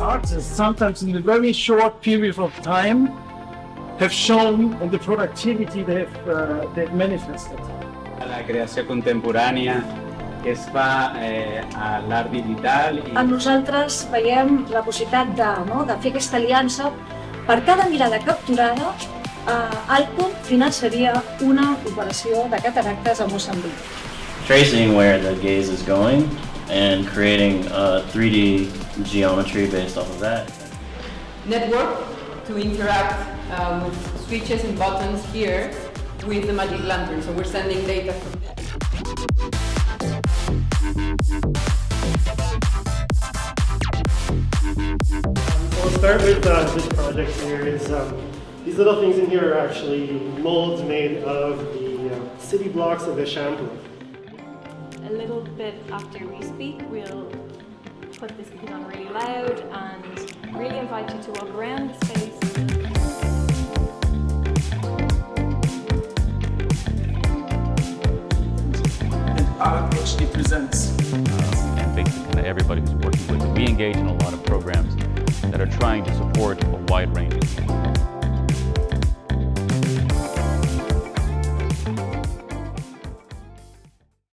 artists, sometimes in a very short period of time, have shown in the productivity they've manifested. La creació contemporània que es fa a l'art digital. Nosaltres veiem la possibilitat de fer aquesta aliança. Per cada mirada capturada, el punt final seria una operació de cataractes a Moçambic. Tracing where the gaze is going and creating a 3D geometry based off of that. Network to interact with switches and buttons here with the magic lantern. So we're sending data from that. We'll start with this project here. These little things in here are actually molds made of the city blocks of Assemblies. A little bit after we speak, we'll put this piece on really loud and really invite you to walk around the space. And art actually presents. And basically everybody who's working with it. We engage in a lot of programs that are trying to support a wide range of people.